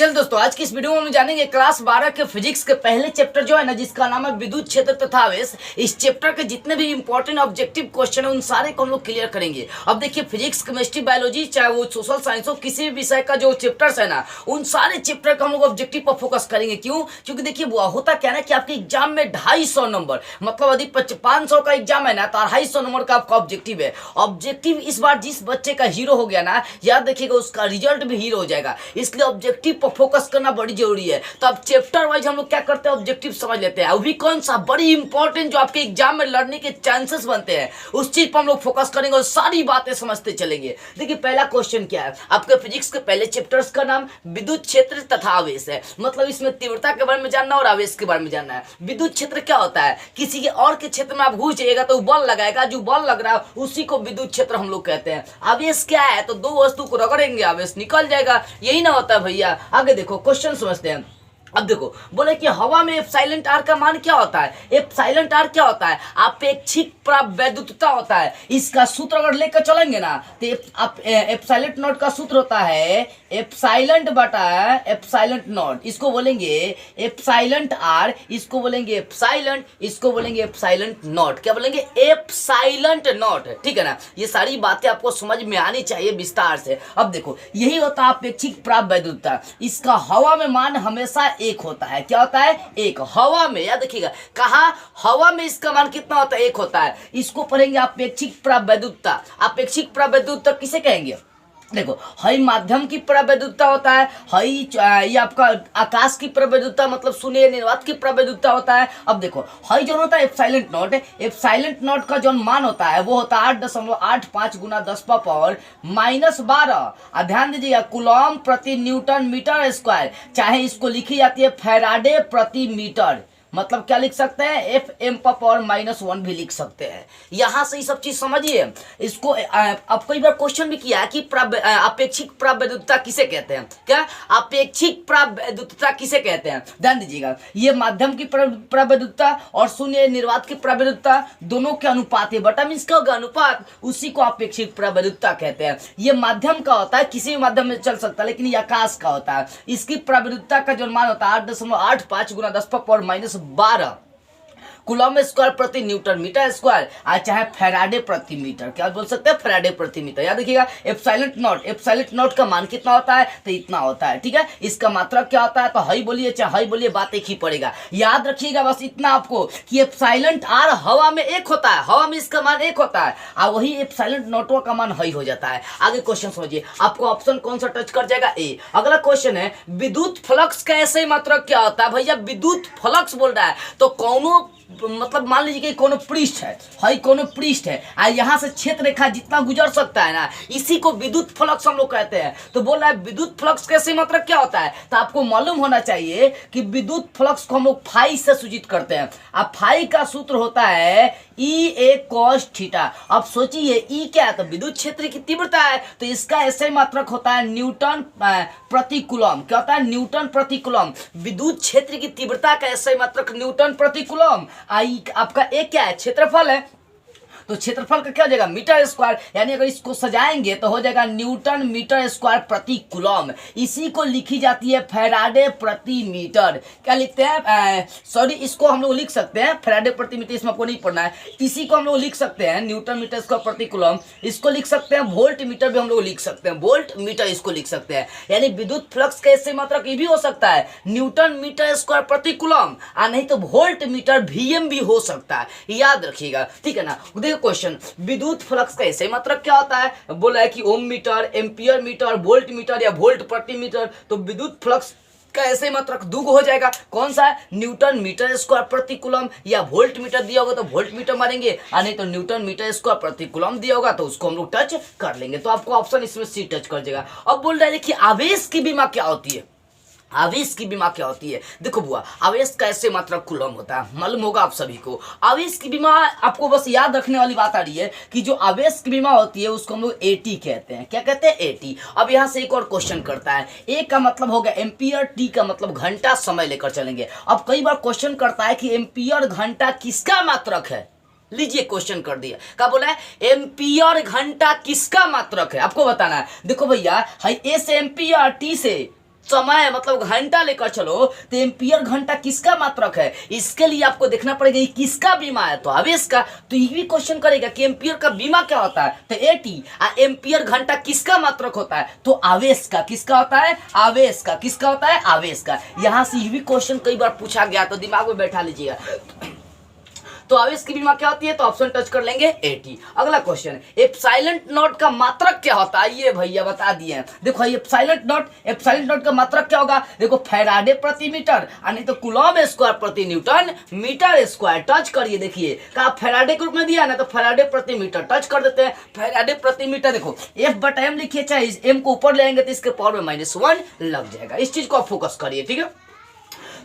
चल दोस्तों, आज की इस वीडियो में हम जानेंगे क्लास 12 के फिजिक्स के पहले चैप्टर जो है ना, जिसका नाम है विद्युत क्षेत्र तथा आवेश। इस चैप्टर के जितने भी इंपॉर्टेंट ऑब्जेक्टिव क्वेश्चन है उन सारे को हम लोग क्लियर करेंगे। अब देखिए, फिजिक्स, केमिस्ट्री, बायोलॉजी, चाहे वो सोशल साइंस हो, किसी भी विषय का जो चैप्टर्स है ना, उन सारे चैप्टर का हम लोग ऑब्जेक्टिव पर फोकस करेंगे। क्यों? क्योंकि देखिए वो होता क्या ना कि आपके एग्जाम में 250 नंबर, मतलब यदि 500 का एग्जाम है ना तो 250 नंबर का आपका ऑब्जेक्टिव है। ऑब्जेक्टिव इस बार जिस बच्चे का हीरो हो गया ना, याद रखिएगा उसका रिजल्ट भी हीरो हो जाएगा। इसलिए ऑब्जेक्टिव पर फोकस करना बड़ी जरूरी है। तो अब चैप्टर वाइज हम लोग क्या करते हैं, ऑब्जेक्टिव समझ लेते हैं। अभी कौन सा बड़ी इंपॉर्टेंट जो आपके एग्जाम में लड़ने के चांसेस बनते हैं उस चीज पर हम लोग फोकस करेंगे और सारी बातें समझते चलेंगे। देखिए पहला क्वेश्चन क्या है, आपके फिजिक्स के पहले चैप्टर्स का नाम विद्युत क्षेत्र तथा आवेश है। मतलब इसमें तीव्रता के बारे में जानना और आवेश के बारे में जानना है। विद्युत क्षेत्र क्या होता है, किसी के और के क्षेत्र में आप घुस जाइएगा तो बल लगाएगा, जो बल लग रहा है उसी को विद्युत क्षेत्र हम लोग कहते हैं। आवेश क्या है, तो दो वस्तु को रगड़ेंगे आवेश निकल जाएगा, यही ना होता है भैया। आगे देखो क्वेश्चन समझते हैं। अब देखो, बोले कि हवा में एप्सिलॉन आर का मान क्या होता है। एप्सिलॉन आर क्या होता है, अपेक्षिक प्रवैद्युतता होता है। इसका सूत्र अगर लेकर चलेंगे ना तो एप्सिलॉन नॉट का सूत्र होता है एप्सिलॉन बटा एप्सिलॉन नॉट। इसको बोलेंगे एप्सिलॉन आर, इसको बोलेंगे एप्सिलॉन, इसको बोलेंगे एप्सिलॉन नॉट। क्या बोलेंगे? Epsilon not. ठीक है ना, ये सारी बातें आपको समझ में आनी चाहिए विस्तार से। अब देखो, यही होता है अपेक्षिक प्रवैद्युतता। इसका हवा में मान हमेशा एक होता है। क्या होता है? एक। हवा में, याद रखिएगा, कहा हवा में इसका मान कितना होता है? एक होता है। इसको पढ़ेंगे अपेक्षिक प्रवैद्युतता। अपेक्षिक प्रवैद्युतता किसे कहेंगे? देखो, हई माध्यम की प्रवैद्युतता होता है, हई ये आपका आकाश की प्रवैद्युतता, मतलब शून्य निर्वात की प्रवैद्युतता होता है। अब देखो, हई जो होता है एप्सिलॉन नॉट, एप्सिलॉन नॉट का जो मान होता है वो होता है 8.85 गुना 10 का पावर -12। ध्यान दीजिएगा, कूलॉम प्रति न्यूटन मीटर स्क्वायर, चाहे इसको लिखी जाती है फैराडे प्रति मीटर। मतलब क्या लिख सकते हैं? एफ एम पावर -1 भी लिख सकते हैं। यहां से ये सब चीज समझिए। इसको अब कई बार क्वेश्चन भी किया है कि अपेक्षिक प्रवैद्युतता किसे कहते हैं। क्या अपेक्षिक प्रवैद्युतता किसे कहते हैं? ध्यान दीजिएगा, ये माध्यम की प्रवैद्युतता और शून्य निर्वात की प्रवैद्युतता दोनों के अनुपात है। बटा मीन्स क्या होगा? अनुपात। उसी को अपेक्षिक प्रवैद्युतता कहते हैं। ये माध्यम का होता है, किसी भी माध्यम में चल सकता है, लेकिन ये आकाश का होता है। इसकी प्रवैद्युतता का जो मान होता है 8.85 गुना 10 पावर -12 कूलॉम स्क्वायर प्रति न्यूटन मीटर स्क्वायर, चाहे फैराडे प्रति मीटर। क्या बोल सकते हैं? फैराडे प्रति मीटर। याद रखिएगा, एप्सिलॉन नॉट का मान कितना होता है? तो इतना होता है। ठीक है, इसका मात्रक क्या होता है? तो हई बोलिए चाहे हई बोलिए, बात एक ही पड़ेगा। याद रखिएगा बस इतना आपको कि एप्सिलॉन आर हवा में एक होता है, हवा में इसका मान एक होता है, और वही एप्सिलॉन नॉट का मान हई हो जाता है। आगे क्वेश्चन समझिए, आपको ऑप्शन कौन सा टच कर जाएगा? ए। अगला क्वेश्चन है, विद्युत फ्लक्स का ऐसे मात्रक क्या होता है। भैया विद्युत फ्लक्स बोल रहा है तो कौनो, मतलब मान लीजिए कि कोनो पृष्ठ है, हई कोनो पृष्ठ है, यहाँ से क्षेत्र रेखा जितना गुजर सकता है ना, इसी को विद्युत फ्लक्स हम लोग कहते हैं। तो बोल रहा है विद्युत फ्लक्स कैसे मतलब क्या होता है, तो आपको मालूम होना चाहिए कि विद्युत फ्लक्स को हम लोग फाई से सूचित करते हैं। अब फाई का सूत्र होता है ई ए कॉस थीटा। अब सोचिए ई क्या है, तो विद्युत क्षेत्र की तीव्रता है, तो इसका ऐसे मात्रक होता है न्यूटन प्रति कूलॉम। क्या होता है? न्यूटन प्रति कूलॉम। विद्युत क्षेत्र की तीव्रता का ऐसे मात्रक न्यूटन प्रति कूलॉम। आई आपका एक क्या है? क्षेत्रफल है, तो क्षेत्रफल का क्या हो जाएगा? Metre square. यानी अगर इसको सजाएंगे तो हो जाएगा न्यूटन मीटर स्क्वायर प्रति कूलॉम। इसी को लिखी जाती है फैराडे प्रति मीटर। क्या लिखते हैं? सॉरी, इसको हम लोग लिख सकते हैं फैराडे प्रति मीटर, इसमें आपको नहीं पढ़ना है। इसी को हम लोग लिख सकते हैं न्यूटन मीटर स्क्वायर प्रति कूलॉम। इसको लिख सकते हैं वोल्ट मीटर भी हम लोग लिख सकते हैं, वोल्ट मीटर इसको लिख सकते हैं। यानी विद्युत फ्लक्स का ऐसे मात्रक ये भी हो सकता है न्यूटन मीटर स्क्वायर प्रति कूलॉम, नहीं तो वोल्ट मीटर VM भी हो सकता है। याद रखिएगा, ठीक है ना। देखो क्वेश्चन, विद्युत फ्लक्स का ऐसे मात्रक क्या होता है? बोला है कि ohm metre, ampere metre, volt metre या वोल्ट प्रति मीटर। तो विद्युत फ्लक्स का ऐसे मात्रक दुगो हो जाएगा। कौन सा है? न्यूटन मीटर स्क्वायर प्रति कूलॉम, या वोल्ट मीटर दिया होगा तो वोल्ट मीटर मारेंगे, नहीं तो न्यूटन मीटर स्क्वायर प्रति कूलॉम दिया होगा तो उसको हम लोग टच कर लेंगे। तो आपको ऑप्शन इसमें सी टच कर जाएगा। अब बोल रहे हैं कि आवेश की बीमा क्या होती है। आवेश की बीमा क्या होती है? देखो बुआ, आवेश का ऐसे मात्रक कूलॉम होता है, मालूम होगा आप सभी को। आवेश की बीमा आपको बस याद रखने वाली बात आ रही है कि जो आवेश की बीमा होती है उसको हम लोग AT कहते हैं। क्या कहते हैं? AT। अब यहाँ से एक और क्वेश्चन करता है, ए का मतलब हो गया एम्पियर, टी का मतलब घंटा, समय लेकर चलेंगे। अब कई बार क्वेश्चन करता है कि एम्पियर घंटा किसका मात्रक है। लीजिए क्वेश्चन कर दिया, क्या बोला है? एम्पियर घंटा किसका मात्रक है, आपको बताना है। देखो भैया, ए से एम्पियर, टी से समय मतलब घंटा लेकर चलो तो एम्पियर घंटा किसका मात्रक है, इसके लिए आपको देखना पड़ेगा ये किसका बीमा है, तो आवेश का। तो ये भी क्वेश्चन करेगा कि एम्पियर का बीमा क्या होता है, तो एटी। एम्पियर घंटा किसका मात्रक होता है, तो आवेश का। किसका होता है, आवेश का। किसका होता है, आवेश का। यहां से ये भी क्वेश्चन कई बार पूछा गया, तो दिमाग में बैठा लीजिएगा। तो आवेश की बीमा क्या होती है, तो ऑप्शन टच कर लेंगे 80। अगला क्वेश्चन, एप्सिलॉन नॉट का मात्रक क्या होता है, ये भैया बता दिए। देखो एप्सिलॉन नॉट का मात्रक क्या होगा, देखो फैराडे प्रति मीटर, यानी तो कूलॉम स्क्वायर प्रति न्यूटन मीटर स्क्वायर। टच करिए, देखिए कहा फैराडे के रूप में दिया ना, तो फैराडे प्रति मीटर टच कर देते हैं। फैराडे प्रति मीटर, देखो F/m लिखिए, चाहे m को ऊपर ले आएंगे तो इसके पावर में -1 लग जाएगा। इस चीज को आप फोकस करिए, ठीक है।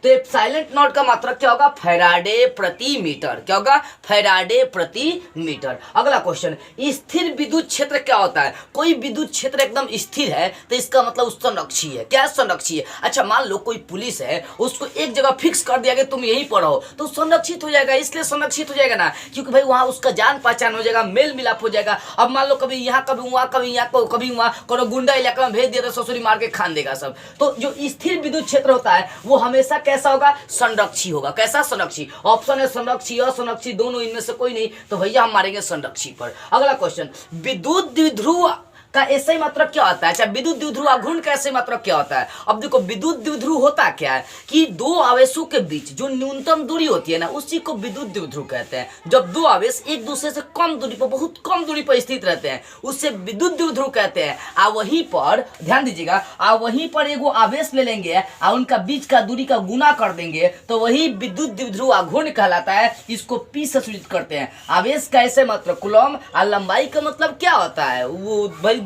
तो एप्सिलॉन नॉट का मात्रक क्या होगा, फैराडे प्रति मीटर। क्या होगा, फैराडे प्रति मीटर। अगला क्वेश्चन, स्थिर विद्युत क्षेत्र क्या होता है। कोई विद्युत क्षेत्र एकदम स्थिर है तो इसका मतलब उस संरक्षी है। क्या संरक्षी है, अच्छा मान लो कोई पुलिस है, उसको एक जगह फिक्स कर दिया कि तुम यहीं पर हो, तो संरक्षित हो जाएगा। इसलिए संरक्षित हो जाएगा ना, क्योंकि भाई वहां उसका जान पहचान हो जाएगा, मेल मिलाप हो जाएगा। अब मान लो कभी यहाँ कभी वहां, कभी यहाँ कभी वहां, कोनो गुंडा इलाका में भेज दिया तो ससुरी मार के खान देगा सब। तो जो स्थिर विद्युत क्षेत्र होता है वो हमेशा कैसा होगा, संरक्षी होगा। कैसा, संरक्षी। ऑप्शन है संरक्षी, असंरक्षी, दोनों इनमें से कोई नहीं, तो भैया हम मारेंगे संरक्षी पर। अगला क्वेश्चन, विद्युत द्विध्रुव का ऐसे मात्रक क्या होता है। अच्छा, विद्युत द्विध्रुव आघूर्ण का ऐसे मात्रक क्या होता है। अब देखो विद्युत द्विध्रुव होता क्या है कि दो आवेशों के बीच जो न्यूनतम दूरी होती है ना, उसी को विद्युत द्विध्रुव कहते हैं। जब दो आवेश एक दूसरे से कम दूरी पर, बहुत कम दूरी पर स्थित रहते हैं, उससे विद्युत द्विध्रुव कहते हैं। आ वहीं पर ध्यान दीजिएगा, वहीं पर एगो आवेश ले लेंगे और उनका बीच का दूरी का गुना कर देंगे, तो वही विद्युत द्विध्रुव आघूर्ण कहलाता है। इसको पी से सूचित करते हैं। आवेश का ऐसे मात्रक कूलॉम, और लंबाई का मतलब क्या होता है, वो भाई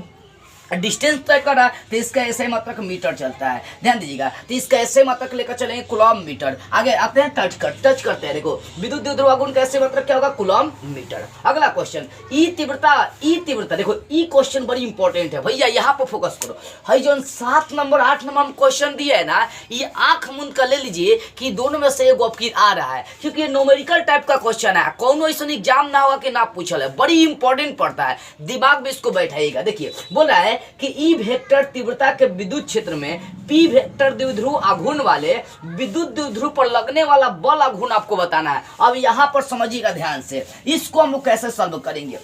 डिस्टेंस तय करा, तो इसका ऐसे मात्रक मीटर चलता है। ध्यान दीजिएगा, तो इसका ऐसे मात्रक लेकर चलेंगे कूलॉम मीटर। आगे आते हैं टच करते हैं। देखो विद्युत द्विध्रुव आघूर्ण का ऐसे मात्रक क्या होगा, कूलॉम मीटर। अगला क्वेश्चन, ई तीव्रता। देखो ई क्वेश्चन बड़ी इंपॉर्टेंट है भैया, यहाँ पर फोकस करो। है जो 7 नंबर 8 नंबर क्वेश्चन दिया है ना, ये आंख मूंद कर ले लीजिए कि दोनों में से एक आपकी आ रहा है, क्योंकि ये न्यूमेरिकल टाइप का क्वेश्चन है। कौन ऐसा एग्जाम ना होगा कि ना पूछल है, बड़ी इंपॉर्टेंट पड़ता है, दिमाग में इसको बैठाइएगा। देखिए बोला है कि ई वेक्टर तीव्रता के विद्युत क्षेत्र में पी वेक्टर द्विध्रुव आघूर्ण वाले विद्युत द्विध्रुव पर लगने वाला बल आघूर्ण आपको बताना है। अब यहां पर समझिएगा ध्यान से, इसको हम लोग कैसे सॉल्व करेंगे।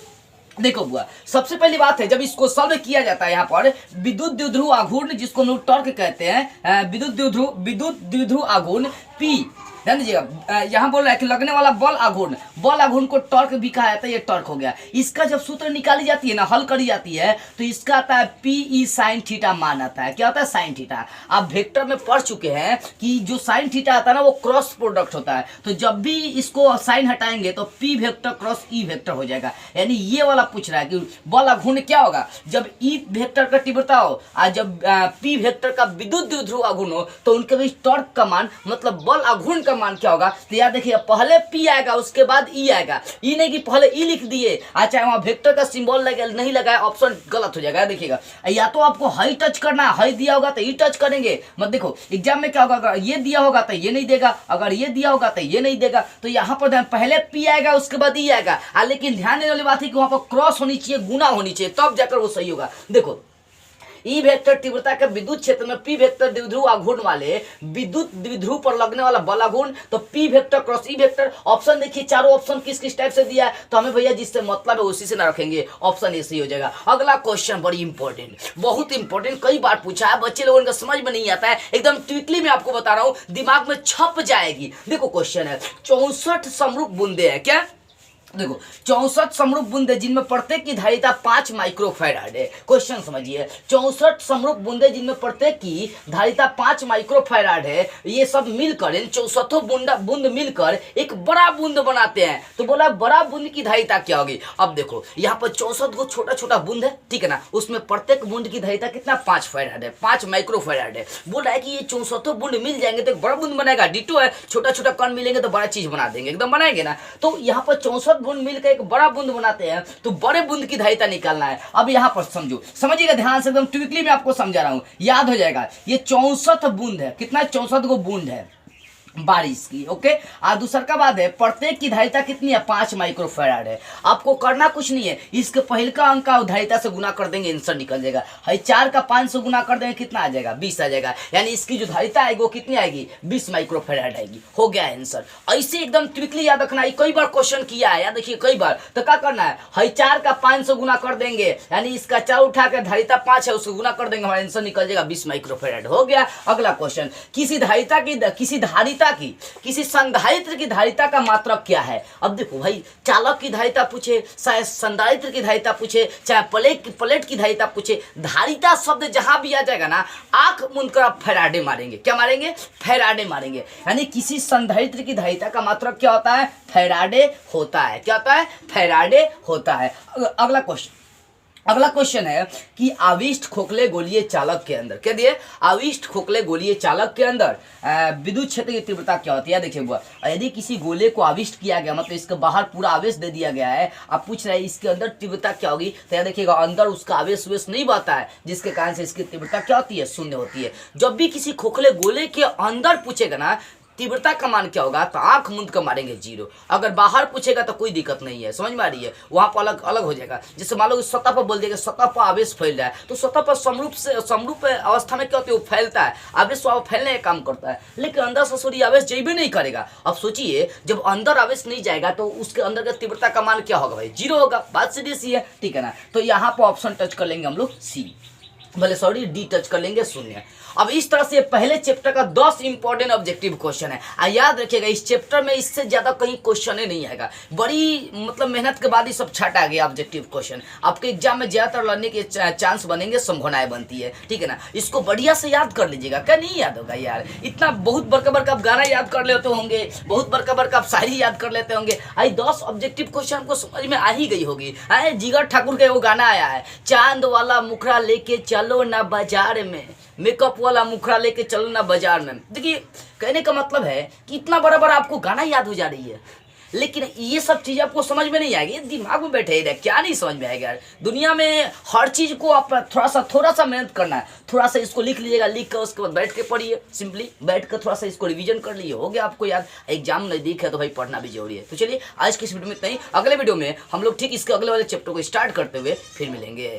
देखो बुआ, सबसे पहली बात है, जब इसको सॉल्व किया जाता है यहाँ पर विद्युत द्विध्रुव आघूर्ण, जिसको हम लोग टॉर्क कहते हैं, विद्युत द्विध्रुव आघूर्ण पी। ध्यान दीजिएगा, यहाँ बोल रहा है कि लगने वाला बल आघूर्ण को टॉर्क भी कहा जाता है। ये टॉर्क हो गया। इसका जब सूत्र निकाली जाती है ना, हल करी जाती है, तो इसका आता है पी साइन थीटा मान आता है। क्या होता है, साइन थीटा। आप वेक्टर में पढ़ चुके हैं कि जो साइन थीटा आता है ना, वो क्रॉस प्रोडक्ट होता है। तो जब भी इसको साइन हटाएंगे तो P vector cross E vector हो जाएगा। यानी ये वाला पूछ रहा है कि बल आघूर्ण क्या होगा, जब ई वेक्टर का तीव्रता हो और जब पी वेक्टर का विद्युत द्विध्रुव आघूर्ण हो, तो उनके बीच टॉर्क का मान मतलब बल आघूर्ण का मान क्या होगा। तो यार देखिए, पहले पी आएगा उसके बाद ई आएगा। ई नहीं कि पहले ई लिख दिए, अच्छा वहां वेक्टर का सिंबल लगा नहीं लगाया, ऑप्शन गलत हो जाएगा। देखिएगा, या तो आपको हाई टच करना, हाई दिया होगा तो ई टच करेंगे। मत देखो एग्जाम में क्या होगा, अगर ये दिया होगा तो ये नहीं देगा, अगर ये दिया होगा तो ये नहीं देगा। तो यहाँ पर पहले पी आएगा उसके बाद ई आएगा। लेकिन ध्यान देने वाली बात है कि वहां पर क्रॉस होनी चाहिए, गुना होनी चाहिए, तब जाकर वो सही होगा। देखो ई वेक्टर तीव्रता के विद्युत क्षेत्र में पी वेक्टर द्विध्रुव आघूर्ण वाले विद्युत द्विध्रुव पर लगने वाला बल आघूर्ण, तो P vector cross E vector. Option देखिए, चारों ऑप्शन किस किस टाइप से दिया है, तो हमें भैया जिससे मतलब है उसी से ना रखेंगे, ऑप्शन ए सही हो जाएगा। अगला क्वेश्चन बड़ी इंपॉर्टेंट, बहुत इंपॉर्टेंट, कई बार पूछा है, बच्चे लोगों को समझ में नहीं आता है, एकदम ट्विकली में आपको बता रहा हूं, दिमाग में छप जाएगी। देखो क्वेश्चन है, 64 समरूप बूंदे हैं। क्या, देखो 64 समरूप बूंदे जिनमें प्रत्येक की धारिता 5 माइक्रोफैराड है। क्वेश्चन समझिए, 64 समरूप बूंदे जिनमें प्रत्येक की धारिता 5 माइक्रोफैराड है, ये सब मिलकर इन 64 बूंद मिलकर एक बड़ा बूंद बनाते हैं। तो बोला बड़ा बूंद की धारिता क्या होगी। अब देखो यहाँ पर 64 को छोटा छोटा बूंद है, ठीक है ना, उसमें प्रत्येक बूंद की धारिता कितना, 5 फैराड है, 5 माइक्रोफैराड है। बोला है कि ये 64 बूंद मिल जाएंगे तो एक बड़ा बूंद बनेगा। डिटो है, छोटा छोटा कण मिलेंगे तो बड़ा चीज बना देंगे, एकदम बनाएंगे ना। तो यहाँ पर 64 बूंद मिलकर एक बड़ा बूंद बनाते हैं, तो बड़े बूंद की धारिता निकालना है। अब यहाँ पर समझिएगा ध्यान से, एकदम ट्विकली में आपको समझा रहा हूं, याद हो जाएगा। ये 64 बूंद है, कितना, 64 को बूंद है। बारिश की। ओके, और दूसरा का बात है प्रत्येक की धारिता कितनी है, 5 माइक्रोफैराड है। आपको करना कुछ नहीं है, इसके पहले का अंक का धारिता से गुना कर देंगे, आंसर निकल जाएगा। है 4 का 5 से गुना कर देंगे, कितना आ जाएगा, 20 आ जाएगा। यानी इसकी जो धारिता आएगी वो कितनी आएगी, 20 माइक्रोफैराड आएगी। हो गया आंसर। ऐसे एकदम क्विकली याद रखना है, कई बार क्वेश्चन किया है, याद देखिए कई बार। तो क्या करना है 4 का 5 से गुना कर देंगे, यानी इसका 4 उठा कर धारिता 5 है उसको गुना कर देंगे, हमारा आंसर निकल जाएगा 20 माइक्रोफैराड। हो गया। अगला क्वेश्चन, किसी संधारित्र की धारिता का मात्रक क्या है। अब देखो भाई, चालक की धारिता पूछे, चाहे संधारित्र की धारिता पूछे, चाहे प्लेट की धारिता पूछे, धारिता शब्द जहां भी आ जाएगा ना, आंख मूंद कर आप फैराडे मारेंगे। क्या मारेंगे, फैराडे मारेंगे। यानी किसी संधारित्र की धारिता का मात्रक क्या होता है, फैराडे होता है। क्या होता है, फैराडे होता है। अगला क्वेश्चन है कि आविष्ट खोखले गोलीय चालक के अंदर, क्या दिए, आविष्ट खोखले गोलीय चालक के अंदर विद्युत क्षेत्र की तीव्रता क्या होती है। देखिए बुआ, यदि किसी गोले को आविष्ट किया गया, मतलब इसके बाहर पूरा आवेश दे दिया गया है, आप पूछ रहे हैं इसके अंदर तीव्रता क्या होगी, तो याद देखिएगा अंदर उसका आवेश नहीं बहता है, जिसके कारण से इसकी तीव्रता क्या होती है, शून्य होती है। जब भी किसी खोखले गोले के अंदर पूछेगा ना तीव्रता का मान क्या होगा, तो आंख मूंद कर मारेंगे 0। अगर बाहर पूछेगा तो कोई दिक्कत नहीं है, समझ में आ रही है, वहां पर अलग अलग हो जाएगा। जैसे मान लो सतह पर बोल दिया, सतह पर आवेश फैल रहा है, तो सतह पर समरूप अवस्था में क्या होती है, वो फैलता है, आवेश फैलने का काम करता है, लेकिन अंदर से सूर्य आवेश जैबे नहीं करेगा। अब सोचिए, जब अंदर आवेश नहीं जाएगा तो उसके अंदर का तीव्रता का मान क्या होगा भाई, 0 होगा। बात सीधी सी है, ठीक है ना। तो यहाँ पर ऑप्शन टच कर लेंगे हम लोग सी, डी टच कर लेंगे 0। अब इस तरह से पहले चैप्टर का 10 इंपॉर्टेंट ऑब्जेक्टिव क्वेश्चन है। याद रखिएगा, इस चैप्टर में इससे ज्यादा कहीं क्वेश्चन ही नहीं आएगा। बड़ी मतलब मेहनत के बाद ही सब छाटा गया ऑब्जेक्टिव क्वेश्चन। आपके एग्जाम में ज्यादातर लड़ने के चांस बनेंगे, संभावनाएं बनती है, ठीक है ना। इसको बढ़िया से याद कर लीजिएगा। क्या नहीं याद होगा यार, इतना बहुत बड़का आप गाना याद कर लेते होंगे, बहुत बड़का आप शायरी याद कर लेते होंगे। आई 10 ऑब्जेक्टिव क्वेश्चन को समझ में आ ही गई होगी। जिगर ठाकुर का वो गाना आया है, चांद वाला मुखड़ा लेके चलो ना बाजार में, मेकअप वाला मुखड़ा लेके चलो ना बाजार में। देखिए, कहने का मतलब है कि इतना बड़ा आपको गाना याद हो जा रही है, लेकिन ये सब चीज आपको समझ में नहीं आएगी, दिमाग में बैठे ही क्या नहीं समझ में आएगा यार। दुनिया में हर चीज को आप थोड़ा सा मेहनत करना है, थोड़ा सा इसको लिख लीजिएगा, लिख कर उसके बाद बैठ के पढ़िए, सिंपली बैठ कर थोड़ा सा इसको रिवीजन कर लीजिए, हो गया आपको याद। एग्जाम नजदीक है तो भाई पढ़ना भी जरूरी है। तो चलिए आज की इस वीडियो में इतना ही, अगले वीडियो में हम लोग ठीक इसके अगले वाले चैप्टर को स्टार्ट करते हुए फिर मिलेंगे।